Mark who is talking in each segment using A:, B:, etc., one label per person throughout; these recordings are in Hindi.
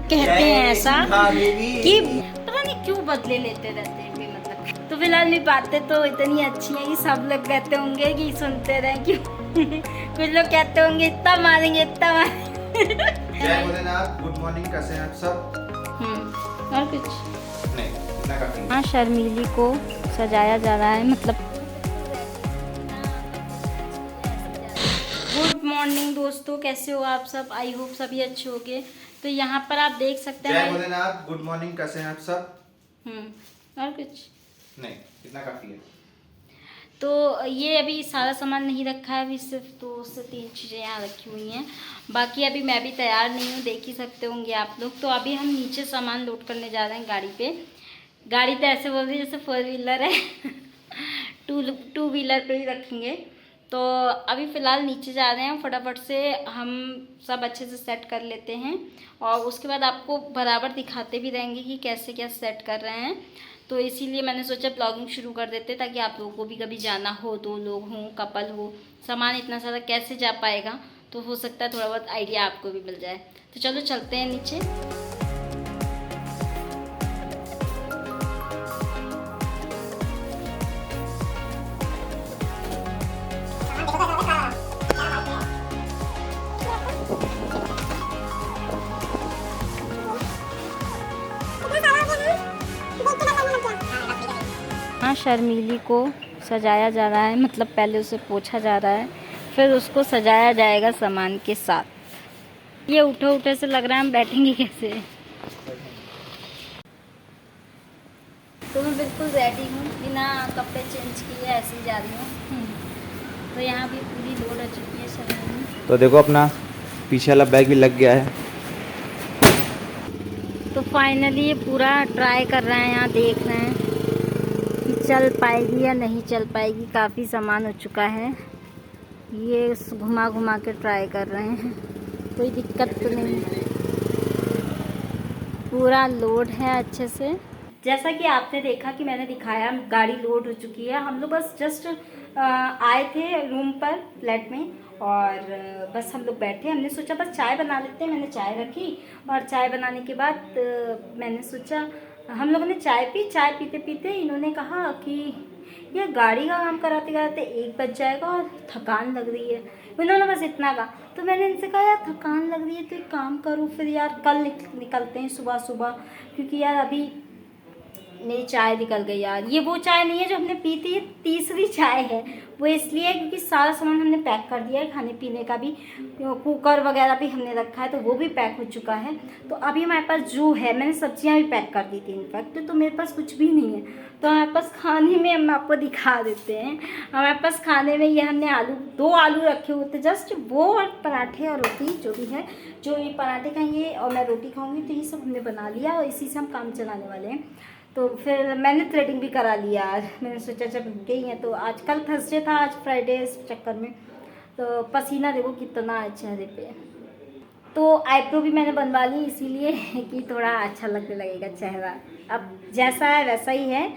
A: कहते हैं ऐसा कि पता नहीं क्यों बदले लेते रहते हैं भी, मतलब तो फिलहाल मेरी बातें तो इतनी अच्छी हैं कि सब लोग कहते होंगे कि सुनते रहें क्यों। कुछ लोग कहते होंगे इतना मारेंगे इतना मारेंगे।
B: जय भोलेनाथ, गुड मॉर्निंग, कैसे हैं आप सब?
A: और कुछ
B: नहीं, इतना काफी है।
A: हाँ, शर्मीली को सजाया जा रहा है, मतलब गुड मॉर्निंग दोस्तों, कैसे हो आप सब? आई होप सभी अच्छे होंगे। तो यहाँ पर आप देख सकते हैं।
B: जय भोलेनाथ, गुड मॉर्निंग, कैसे हैं आप सब?
A: और कुछ
B: नहीं, इतना काफी है।
A: तो ये अभी सारा सामान नहीं रखा है, अभी सिर्फ 2 से 3 चीज़ें यहाँ रखी हुई हैं। बाकी अभी मैं भी तैयार नहीं हूँ, देख ही सकते होंगे आप लोग। तो अभी हम नीचे सामान लोड करने जा रहे हैं गाड़ी पे। गाड़ी तो ऐसे बोल रही है जैसे 4 व्हीलर है। टू व्हीलर पे ही रखेंगे। तो अभी फ़िलहाल नीचे जा रहे हैं, फटाफट से हम सब अच्छे से सेट कर लेते हैं और उसके बाद आपको बराबर दिखाते भी रहेंगे कि कैसे क्या सेट कर रहे हैं। तो इसीलिए मैंने सोचा ब्लॉगिंग शुरू कर देते ताकि आप लोगों को भी कभी जाना हो, 2 लोग हों, कपल हो, सामान इतना सारा कैसे जा पाएगा, तो हो सकता है थोड़ा बहुत आइडिया आपको भी मिल जाए। तो चलो चलते हैं नीचे। हाँ, शर्मीली को सजाया जा रहा है, मतलब पहले उसे पोंछा जा रहा है, फिर उसको सजाया जाएगा सामान के साथ। ये उठे उठे से लग रहा है हम बैठेंगे कैसे। तो मैं बिल्कुल रेडी हूँ, बिना कपड़े चेंज किए ऐसे ही जा रही हूँ। तो यहाँ भी पूरी लोड हो चुकी है शर्मीली।
B: तो देखो अपना पीछे वाला बैग भी लग गया है।
A: तो फाइनली ये पूरा ट्राई कर रहे हैं, यहाँ देख रहे हैं चल पाएगी या नहीं चल पाएगी। काफ़ी सामान हो चुका है, ये घुमा घुमा के ट्राई कर रहे हैं, कोई दिक्कत तो नहीं, पूरा लोड है अच्छे से। जैसा कि आपने देखा कि मैंने दिखाया, गाड़ी लोड हो चुकी है। हम लोग बस जस्ट आए थे रूम पर, फ्लैट में, और बस हम लोग बैठे। हमने सोचा बस चाय बना लेते हैं, मैंने चाय रखी और चाय बनाने के बाद मैंने सोचा, हम लोगों ने चाय पी। चाय पीते पीते इन्होंने कहा कि ये गाड़ी का काम कराते कराते 1 बज जाएगा और थकान लग रही है। उन्होंने बस इतना कहा। तो मैंने इनसे कहा यार थकान लग रही है तो एक काम करो फिर यार, कल निकलते हैं सुबह सुबह, क्योंकि यार अभी मेरी चाय निकल गई यार। ये वो चाय नहीं है जो हमने पी थी, ये तीसरी चाय है। वो इसलिए क्योंकि सारा सामान हमने पैक कर दिया है, खाने पीने का भी, कुकर वगैरह भी हमने रखा है, तो वो भी पैक हो चुका है। तो अभी हमारे पास जो है, मैंने सब्जियां भी पैक कर दी थी इनफैक्ट, तो मेरे पास कुछ भी नहीं है। तो हमारे पास खाने में, हम आपको दिखा देते हैं, हमारे पास खाने में ये हमने 2 आलू रखे हुए थे जस्ट, वो और पराठे और रोटी जो भी है, जो ये पराठे खाएंगे और मैं रोटी खाऊंगी, तो ये सब हमने बना लिया और इसी से हम काम चलाने वाले हैं। तो फिर मैंने थ्रेडिंग भी करा लिया आज, मैंने सोचा जब गई हैं तो आज, कल थर्सडे था, आज फ्राइडे, इस चक्कर में तो पसीना देखो कितना है चेहरे पे। तो आईब्रो भी मैंने बनवा ली इसीलिए कि थोड़ा अच्छा लगने लगेगा चेहरा। अब जैसा है वैसा ही है,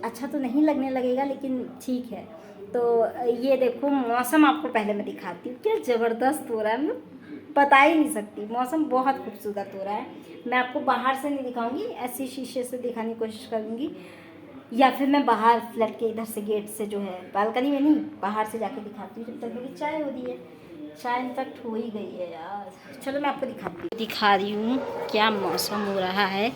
A: अच्छा तो नहीं लगने लगेगा लेकिन ठीक है। तो ये देखो मौसम आपको पहले मैं दिखाती हूँ, क्या ज़बरदस्त हो रहा है, मतलब बता ही नहीं सकती, मौसम बहुत खूबसूरत हो रहा है। मैं आपको बाहर से नहीं दिखाऊंगी, ऐसी शीशे से दिखाने की कोशिश करूँगी, या फिर मैं बाहर फ्लैट के इधर से गेट से, जो है बालकनी में नहीं, बाहर से जाके दिखाती हूँ, जब तक मेरी चाय हो रही है। चाय इनफैक्ट हो ही गई है यार। चलो मैं आपको दिखा रही हूँ क्या मौसम हो रहा है।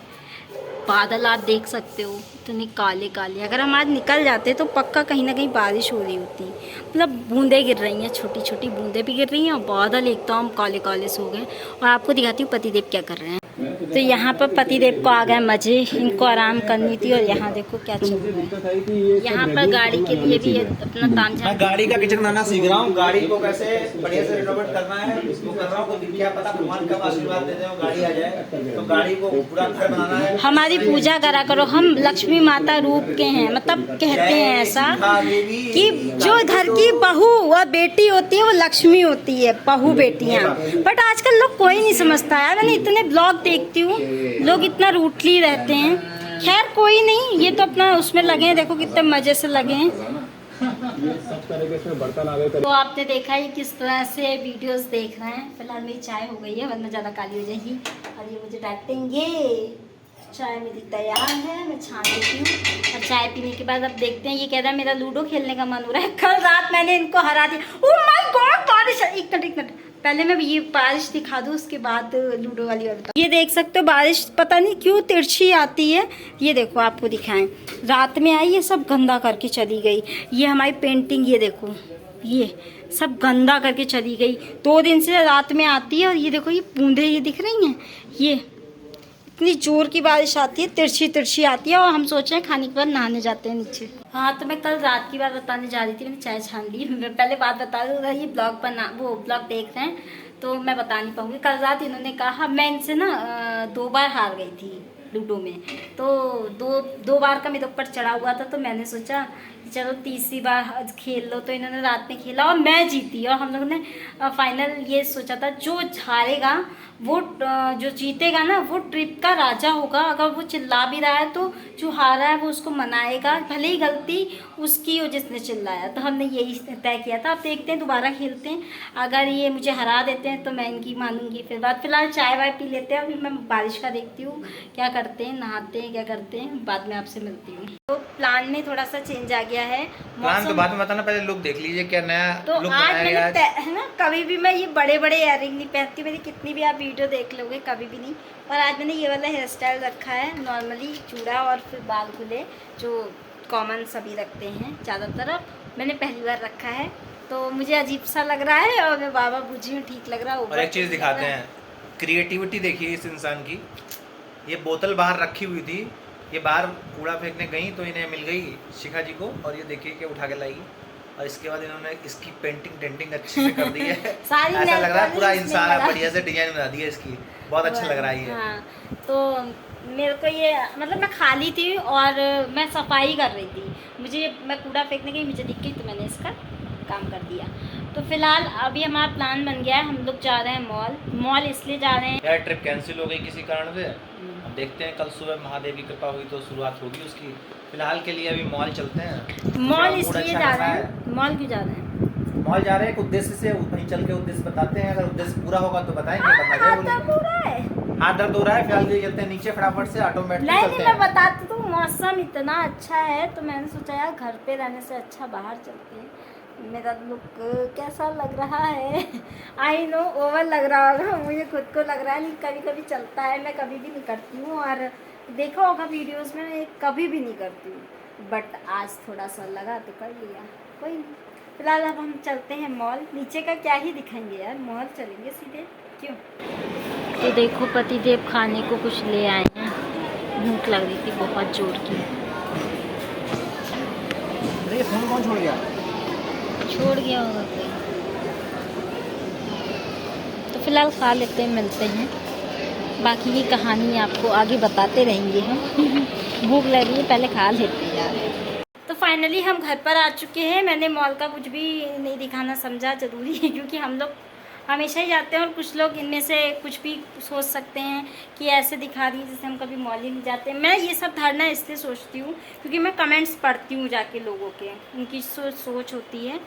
A: बादल आप देख सकते हो इतने काले काले, अगर हम आज निकल जाते तो पक्का कहीं ना कहीं बारिश हो रही होती, मतलब बूंदें गिर रही हैं, छोटी छोटी बूंदें भी गिर रही हैं और बादल एकदम काले काले से हो गए। और आपको दिखाती हूँ पतिदेव क्या कर रहे हैं। तो यहाँ पर पतिदेव को आ गए मजे, इनको आराम करनी थी और यहाँ देखो क्या चल रहा है। यहाँ पर गाड़ी के लिए भी अपना तामझाम,
B: मैं गाड़ी का किचन बनाना सीख रहा हूँ, गाड़ी को कैसे बढ़िया से रिनोवेट करना है इसको कर रहा हूँ। क्या पता भगवान कब आशीर्वाद दे दे, गाड़ी आ जाए, तो गाड़ी को पूरा घर बनाना है।
A: हमारी पूजा करा करो, हम लक्ष्मी माता रूप के हैं, मतलब कहते हैं ऐसा कि जो घर की बहू व बेटी होती है वो लक्ष्मी होती है, बहू बेटियाँ। बट आजकल लोग कोई नहीं समझता है। मैंने इतने ब्लॉग देखती हूँ, लोग इतना रूटली रहते हैं। खैर कोई नहीं, ये तो अपना उसमें लगे हैं, देखो कितने मज़े से लगे हैं।
C: ये सब तरह के इसमें बर्तन आ गए।
A: तो आपने देखा ही किस तरह से वीडियोस देख रहे हैं। फिलहाल मेरी चाय हो गई है, वरना ज़्यादा काली हो जाएगी। और ये मुझे डांटेंगे। चाय मेरी तैयार है, मैं छान लेती हूँ। और चाय पीने के बाद अब देखते हैं। ये कह रहा है मेरा लूडो खेलने का मन हो रहा है। कल रात मैंने इनको हरा दिया। ओह माय गॉड, बारिश। एक मिनट पहले मैं ये बारिश दिखा दूँ, उसके बाद लूडो वाली और बताऊँ। ये देख सकते हो बारिश पता नहीं क्यों तिरछी आती है। ये देखो आपको दिखाएं, रात में आई ये सब गंदा करके चली गई। ये हमारी पेंटिंग, ये देखो ये सब गंदा करके चली गई। 2 दिन से रात में आती है। और ये देखो ये बूंदे ये दिख रही हैं, ये इतनी जोर की बारिश आती है, तिरछी आती है। और हम सोच रहे हैं खाने के बाद नहाने जाते हैं नीचे। हाँ, तो मैं कल रात की बात बताने जा रही थी। मैंने चाय छान ली। मैं पहले बात बता दूँ, अगर ये ब्लॉग बना वो ब्लॉग देख रहे हैं तो मैं बता नहीं पाऊँगी। कल रात इन्होंने कहा, मैं इनसे ना 2 बार हार गई थी लूडो में। तो दो बार का मेरे ऊपर चढ़ा हुआ था। तो मैंने सोचा चलो तीसरी बार खेल लो। तो इन्होंने रात में खेला और मैं जीती। और हम लोगों ने फाइनल ये सोचा था, जो हारेगा वो जो जीतेगा ना वो ट्रिप का राजा होगा। अगर वो चिल्ला भी रहा है तो जो हारा है वो उसको मनाएगा, भले ही गलती उसकी हो जिसने चिल्लाया। तो हमने यही तय किया था। अब देखते हैं, दोबारा खेलते हैं। अगर ये मुझे हरा देते हैं तो मैं इनकी मानूंगी। फिर बाद फिलहाल चाय वाय पी लेते हैं। अभी मैं बारिश का देखती हूँ क्या करते हैं, नहाते हैं क्या करते हैं, बाद में आपसे मिलती हूँ। तो प्लान में थोड़ा सा चेंज आ गया है।
B: प्लान तो बाद में बताना, पहले लुक देख लीजिए क्या नया
A: तो
B: लुक
A: आज
B: बनाया
A: मैंने
B: गया
A: है ना, कभी भी मैं ये बड़े बड़े इयररिंग नहीं पहनती। मेरी कितनी भी आप वीडियो देख लोगे, कभी भी नहीं। और आज मैंने ये वाला हेयर स्टाइल रखा है, नॉर्मली चूड़ा और फिर बाल खुले, जो कॉमन सभी रखते हैं ज़्यादातर। मैंने पहली बार रखा है तो मुझे अजीब सा लग रहा है। और मैं बाबा बुझी हूँ, ठीक लग रहा है।
B: और एक चीज़ दिखाते हैं, क्रिएटिविटी देखिए इस इंसान की। ये बोतल बाहर रखी हुई थी, ये बाहर कूड़ा फेंकने गई तो इन्हें मिल गई शिखा जी को। और ये देखिए कि उठा के लाई। और इसके बाद इन्होंने इसकी पेंटिंग अच्छे से कर दी है।
A: सारी
B: ऐसा लग रहा है पूरा
A: इसमें
B: इंसान
A: लगा।
B: बढ़िया से डिजाइन बना दी है इसकी, बहुत अच्छा लग रहा है ये।
A: हाँ, तो मेरे को ये मतलब मैं खाली थी और मैं सफाई कर रही थी। मैं कूड़ा फेंकने गई, मुझे दिख गई तो मैंने इसका काम कर दिया। तो फिलहाल अभी हमारा प्लान बन गया है, हम लोग जा रहे हैं मॉल इसलिए जा रहे हैं।
B: यार ट्रिप कैंसिल हो गई किसी कारण से। अब देखते हैं, कल सुबह महादेव की कृपा हुई तो शुरुआत होगी उसकी। फिलहाल के लिए अभी मॉल चलते हैं।
A: मॉल इसलिए जा रहे हैं, मॉल क्यों जा रहे हैं?
B: मॉल जा रहे हैं एक उद्देश्य से, वहीं चल के उद्देश्य बताते हैं। अगर उद्देश्य पूरा होगा तो बताएंगे, हाथ दर्द हो रहा है। फिलहाल ये चलते हैं नीचे फटाफट से, ऑटोमेटिक चलते हैं।
A: मैं बताती हूँ, मौसम इतना अच्छा है तो मैंने सोचा यार घर पे रहने से अच्छा बाहर चलते हैं। मेरा लुक कैसा लग रहा है? आई नो ओवर लग रहा होगा, मुझे खुद को लग रहा है। नहीं, कभी कभी चलता है, मैं कभी भी नहीं करती हूँ। और देखा होगा वीडियोस में, मैं कभी भी नहीं करती हूँ। बट आज थोड़ा सा लगा तो कर लिया, कोई नहीं। फिलहाल अब हम चलते हैं मॉल। नीचे का क्या ही दिखाएंगे यार, मॉल चलेंगे सीधे, क्यों? तो देखो पतिदेव खाने को कुछ ले आए हैं। भूख लग रही थी बहुत जोर की।
B: अरे फोन कौन छोड़ गया?
A: छोड़ गया होगा कोई। तो फिलहाल खा लेते हैं, मिलते हैं। बाकी की कहानी आपको आगे बताते रहेंगे हम। भूख लग रही है, पहले खा लेते हैं यार। तो फाइनली हम घर पर आ चुके हैं। मैंने मॉल का कुछ भी नहीं दिखाना समझा ज़रूरी है, क्योंकि हम लोग हमेशा ही जाते हैं। और कुछ लोग इनमें से कुछ भी सोच सकते हैं कि ऐसे दिखा रही है जैसे हम कभी मॉल ही नहीं जाते। मैं ये सब धारणा इसलिए सोचती हूँ क्योंकि मैं कमेंट्स पढ़ती हूँ जाके लोगों के, उनकी सोच होती है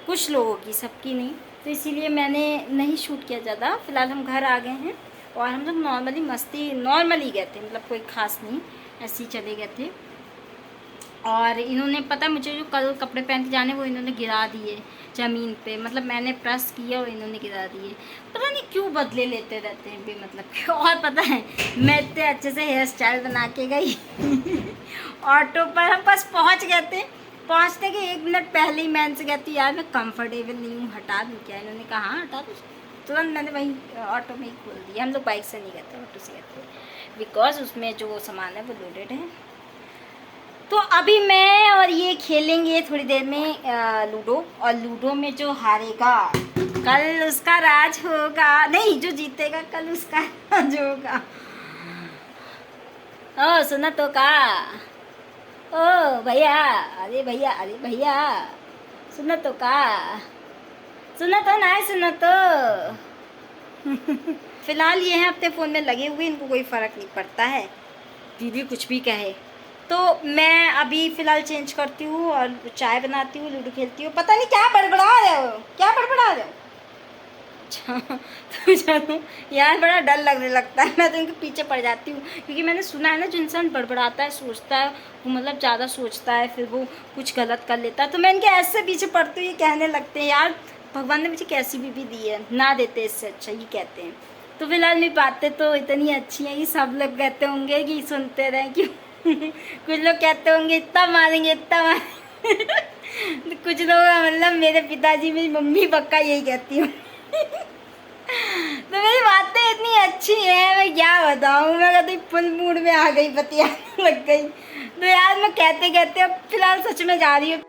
A: कुछ लोगों की, सबकी नहीं। तो इसीलिए मैंने नहीं शूट किया ज़्यादा। फिलहाल हम घर आ गए हैं और हम लोग नॉर्मली गए थे, मतलब कोई ख़ास नहीं, ऐसे ही चले गए थे। और इन्होंने पता मुझे जो कल कपड़े पहन के जाने वो इन्होंने गिरा दिए ज़मीन पे। मतलब मैंने प्रेस किया और इन्होंने गिरा दिए। पता नहीं क्यों बदले लेते रहते हैं बेमतलब के। और पता है मैं इतने अच्छे से हेयर स्टाइल बना के गई ऑटो पर हम बस पहुंच गए थे। पहुंचने के 1 मिनट पहले ही मैं इनसे कहती यार मैं कंफर्टेबल नहीं हूँ, हटा दूँ क्या? इन्होंने कहा हाँ हटा दो। तुरंत मैंने वहीं ऑटो में ही खोल दिया। हम लोग बाइक से नहीं गए थे, ऑटो से गए थे, बिकॉज उसमें जो सामान है वो लोडेड है। तो अभी मैं और ये खेलेंगे थोड़ी देर में लूडो। और लूडो में जो हारेगा कल उसका राज होगा, नहीं जो जीतेगा कल उसका राज होगा। ओ सुना तो का, ओ भैया, अरे भैया सुना तो का, सुना तो ना, सुना तो। फिलहाल ये हैं अपने फ़ोन में लगे हुए, इनको कोई फ़र्क नहीं पड़ता है, दीदी कुछ भी कहे। तो तो मैं अभी फ़िलहाल चेंज करती हूँ और चाय बनाती हूँ, लूडो खेलती हूँ। पता नहीं क्या बड़बड़ा रहे हो, क्या बड़बड़ा रहे हो? अच्छा तो चलो यार, बड़ा डर लगने लगता है, मैं तो इनके पीछे पड़ जाती हूँ, क्योंकि मैंने सुना है ना, जो इंसान बड़बड़ाता है, सोचता है, वो मतलब ज़्यादा सोचता है, फिर वो कुछ गलत कर लेता है। तो मैं इनके ऐसे पीछे पड़ती हूँ, ये कहने लगते हैं यार भगवान ने मुझे कैसी बीवी दी है, ना देते इससे अच्छा, ये कहते हैं। तो फिलहाल मेरी बातें तो इतनी अच्छी हैं कि सब लोग कहते होंगे कि सुनते रहें, क्यों कुछ लोग कहते होंगे इतना मारेंगे, इतना मारेंगे तो कुछ लोग, मतलब मेरे पिताजी, मेरी मम्मी पक्का यही कहती हूँ तो मेरी बातें इतनी अच्छी हैं, मैं क्या बताऊँ, मैं कहती फुल मूड में आ गई, बतियाने लग गई। तो यार मैं कहते कहते अब फिलहाल सच में जा रही हूँ।